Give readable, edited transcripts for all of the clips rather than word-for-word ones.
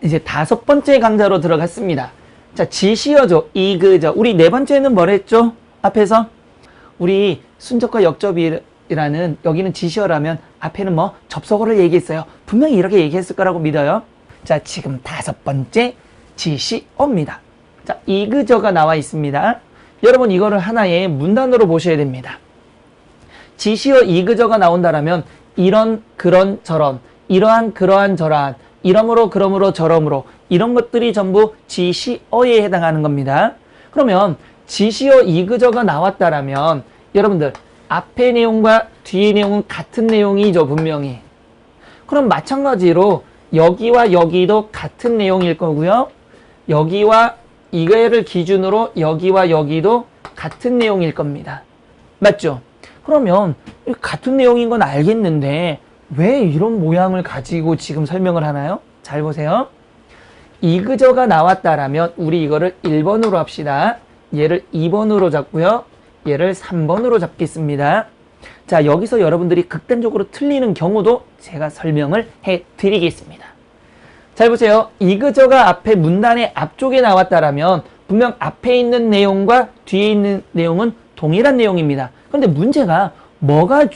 이제 5번째 강좌로 들어갔습니다. 자, 지시어죠. 이그저. 우리 4번째는 뭘 했죠? 앞에서 우리 순접과 역접이라는 여기는 지시어라면 앞에는 뭐 접속어를 얘기했어요. 분명히 이렇게 얘기했을 거라고 믿어요. 자, 지금 5번째 지시어입니다. 자, 이그저가 나와 있습니다. 여러분 이거를 하나의 문단으로 보셔야 됩니다. 지시어 이그저가 나온다라면 이런 그런 저런 이러한 그러한 저러한 이러므로 그러므로 저러므로 이런 것들이 전부 지시어에 해당하는 겁니다. 그러면 지시어 이그저가 나왔다라면 여러분들 앞의 내용과 뒤의 내용은 같은 내용이죠, 분명히. 그럼 마찬가지로 여기와 여기도 같은 내용일 거고요. 여기와 이거를 기준으로 여기와 여기도 같은 내용일 겁니다. 맞죠? 그러면 같은 내용인 건 알겠는데 왜 이런 모양을 가지고 지금 설명을 하나요? 잘 보세요. 이그저가 나왔다라면 우리 이거를 1번으로 합시다. 얘를 2번으로 잡고요. 얘를 3번으로 잡겠습니다. 자, 여기서 여러분들이 극단적으로 틀리는 경우도 제가 설명을 해드리겠습니다. 잘 보세요. 이그저가 앞에 문단의 앞쪽에 나왔다라면 분명 앞에 있는 내용과 뒤에 있는 내용은 동일한 내용입니다. 그런데 문제가 뭐가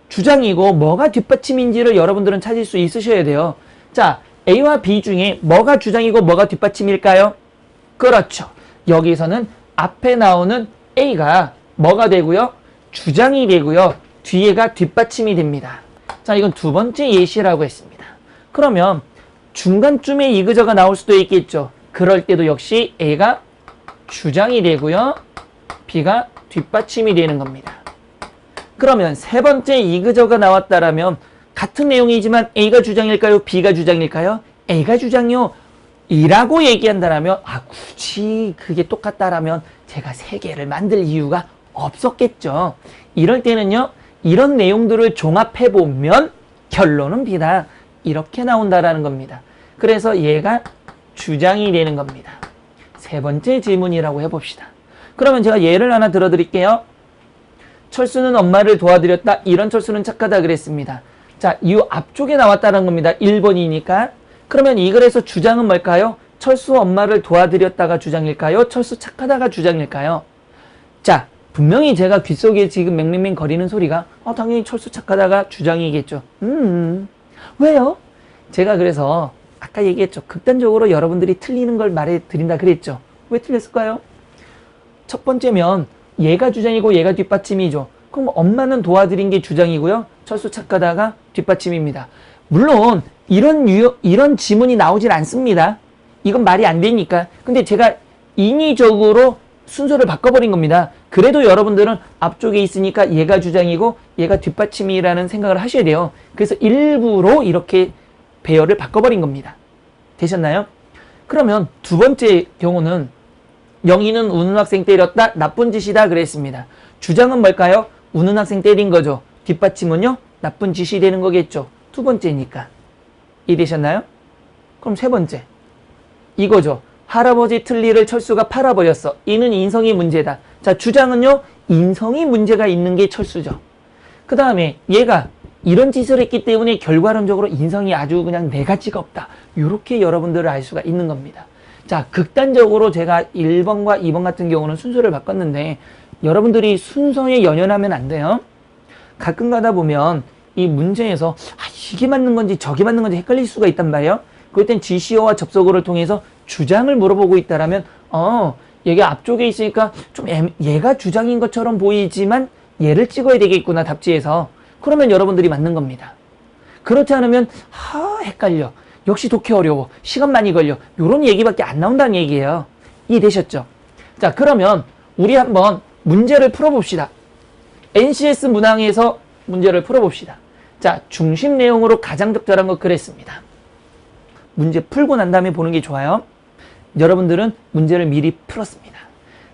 주장이고 뭐가 뒷받침인지를 여러분들은 찾을 수 있으셔야 돼요. 자, A와 B 중에 뭐가 주장이고 뭐가 뒷받침일까요? 그렇죠. 여기서는 앞에 나오는 A가 뭐가 되고요? 주장이 되고요. 뒤에가 뒷받침이 됩니다. 자, 이건 2번째 예시라고 했습니다. 그러면 중간쯤에 이그저가 나올 수도 있겠죠. 그럴 때도 역시 A가 주장이 되고요. B가 뒷받침이 되는 겁니다. 그러면 3번째 이그저가 나왔다라면 같은 내용이지만 A가 주장일까요? B가 주장일까요? A가 주장이요. 이라고 얘기한다라면 굳이 그게 똑같다라면 제가 3개를 만들 이유가 없었겠죠. 이럴 때는요. 이런 내용들을 종합해보면 결론은 B다. 이렇게 나온다라는 겁니다. 그래서 얘가 주장이 되는 겁니다. 3번째 질문이라고 해봅시다. 그러면 제가 예를 하나 들어드릴게요. 철수는 엄마를 도와드렸다. 이런 철수는 착하다 그랬습니다. 자, 이 앞쪽에 나왔다는 겁니다. 1번이니까. 그러면 이 글에서 주장은 뭘까요? 철수 엄마를 도와드렸다가 주장일까요? 철수 착하다가 주장일까요? 자, 분명히 제가 귓속에 지금 맹맹맹 거리는 소리가 당연히 철수 착하다가 주장이겠죠. 왜요? 제가 그래서 아까 얘기했죠. 극단적으로 여러분들이 틀리는 걸 말해드린다 그랬죠. 왜 틀렸을까요? 첫 번째면 얘가 주장이고 얘가 뒷받침이죠. 그럼 엄마는 도와드린 게 주장이고요. 철수 착하다가 뒷받침입니다. 물론 이런 지문이 나오질 않습니다. 이건 말이 안 되니까. 근데 제가 인위적으로 순서를 바꿔버린 겁니다. 그래도 여러분들은 앞쪽에 있으니까 얘가 주장이고 얘가 뒷받침이라는 생각을 하셔야 돼요. 그래서 일부러 이렇게 배열을 바꿔버린 겁니다. 되셨나요? 그러면 2번째 경우는 영희는 우는 학생 때렸다. 나쁜 짓이다 그랬습니다. 주장은 뭘까요? 우는 학생 때린 거죠. 뒷받침은요? 나쁜 짓이 되는 거겠죠. 2번째니까. 이해되셨나요? 그럼 3번째. 이거죠. 할아버지 틀니를 철수가 팔아버렸어. 이는 인성이 문제다. 자, 주장은요. 인성이 문제가 있는 게 철수죠. 그 다음에 얘가 이런 짓을 했기 때문에 결과론적으로 인성이 아주 그냥 네 가지가 없다. 이렇게 여러분들을 알 수가 있는 겁니다. 자, 극단적으로 제가 1번과 2번 같은 경우는 순서를 바꿨는데 여러분들이 순서에 연연하면 안 돼요. 가끔 가다 보면 이 문제에서 이게 맞는 건지 저게 맞는 건지 헷갈릴 수가 있단 말이에요. 그럴 땐 지시어와 접속어를 통해서 주장을 물어보고 있다라면 얘가 앞쪽에 있으니까 좀 얘가 주장인 것처럼 보이지만 얘를 찍어야 되겠구나 답지에서. 그러면 여러분들이 맞는 겁니다. 그렇지 않으면 헷갈려. 역시 독해 어려워. 시간 많이 걸려. 이런 얘기밖에 안 나온다는 얘기예요. 이해되셨죠? 자, 그러면 우리 한번 문제를 풀어봅시다. NCS 문항에서 문제를 풀어봅시다. 자, 중심 내용으로 가장 적절한 거 그랬습니다. 문제 풀고 난 다음에 보는 게 좋아요. 여러분들은 문제를 미리 풀었습니다.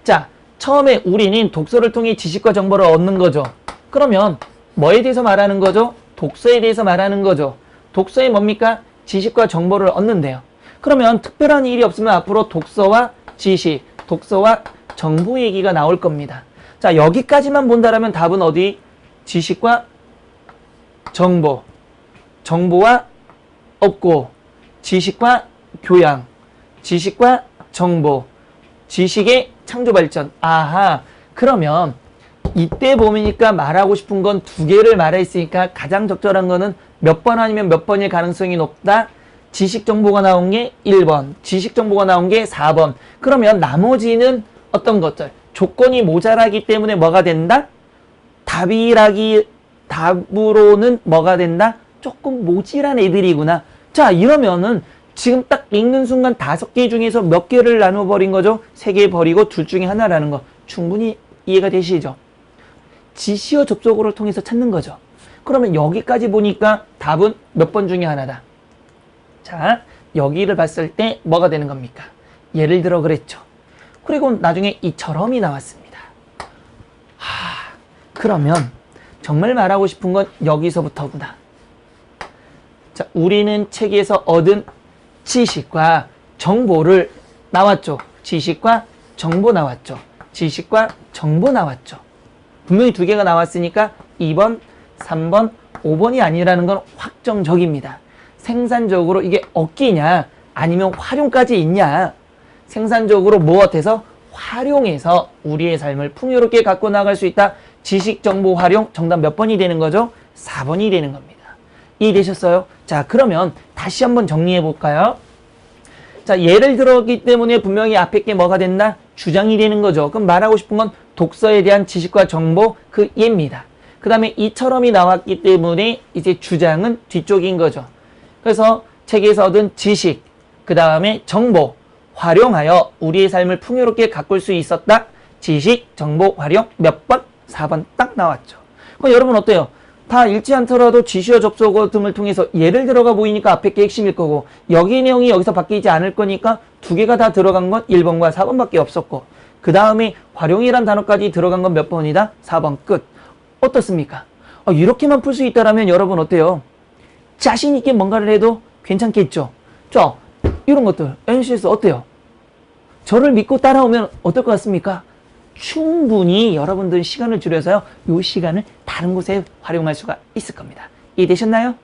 자, 처음에 우리는 독서를 통해 지식과 정보를 얻는 거죠. 그러면 뭐에 대해서 말하는 거죠? 독서에 대해서 말하는 거죠. 독서에 뭡니까? 지식과 정보를 얻는데요. 그러면 특별한 일이 없으면 앞으로 독서와 지식, 독서와 정보 얘기가 나올 겁니다. 자, 여기까지만 본다라면 답은 어디? 지식과 정보, 정보와 없고 지식과 교양, 지식과 정보, 지식의 창조 발전. 아하. 그러면 이때 보니까 말하고 싶은 건 두 개를 말했으니까 가장 적절한 거는 몇 번 아니면 몇 번일 가능성이 높다. 지식 정보가 나온 게 1번, 지식 정보가 나온 게 4번. 그러면 나머지는 어떤 것들? 조건이 모자라기 때문에 뭐가 된다? 답으로는 뭐가 된다? 조금 모질한 애들이구나. 자, 이러면은 지금 딱 읽는 순간 5개 중에서 몇 개를 나눠버린 거죠? 3개 버리고 둘 중에 하나라는 거. 충분히 이해가 되시죠? 지시어 접속어를 통해서 찾는 거죠. 그러면 여기까지 보니까 답은 몇 번 중에 하나다. 자, 여기를 봤을 때 뭐가 되는 겁니까? 예를 들어 그랬죠. 그리고 나중에 이처럼이 나왔습니다. 그러면 정말 말하고 싶은 건 여기서부터구나. 자, 우리는 책에서 얻은 지식과 정보를 나왔죠. 지식과 정보 나왔죠. 지식과 정보 나왔죠. 분명히 두 개가 나왔으니까 2번, 3번, 5번이 아니라는 건 확정적입니다. 생산적으로 이게 얻기냐 아니면 활용까지 있냐. 생산적으로 무엇해서 활용해서 우리의 삶을 풍요롭게 갖고 나갈 수 있다. 지식, 정보, 활용. 정답 몇 번이 되는 거죠? 4번이 되는 겁니다. 이해되셨어요? 자, 그러면 다시 한번 정리해 볼까요? 자, 예를 들었기 때문에 분명히 앞에 게 뭐가 됐나? 주장이 되는 거죠. 그럼 말하고 싶은 건 독서에 대한 지식과 정보, 그 예입니다. 그 다음에 이처럼이 나왔기 때문에 이제 주장은 뒤쪽인 거죠. 그래서 책에서 얻은 지식, 그 다음에 정보, 활용하여 우리의 삶을 풍요롭게 가꿀 수 있었다. 지식, 정보, 활용 몇 번? 4번 딱 나왔죠. 그럼 여러분 어때요? 다 읽지 않더라도 지시어 접속어 등을 통해서 예를 들어가 보이니까 앞에 게 핵심일 거고 여기 내용이 여기서 바뀌지 않을 거니까 두 개가 다 들어간 건 1번과 4번밖에 없었고 그 다음에 활용이란 단어까지 들어간 건 몇 번이다? 4번 끝. 어떻습니까? 이렇게만 풀 수 있다면 여러분 어때요? 자신 있게 뭔가를 해도 괜찮겠죠? 자, 이런 것들 NCS 어때요? 저를 믿고 따라오면 어떨 것 같습니까? 충분히 여러분들 시간을 줄여서요. 이 시간을 다른 곳에 활용할 수가 있을 겁니다. 이해되셨나요?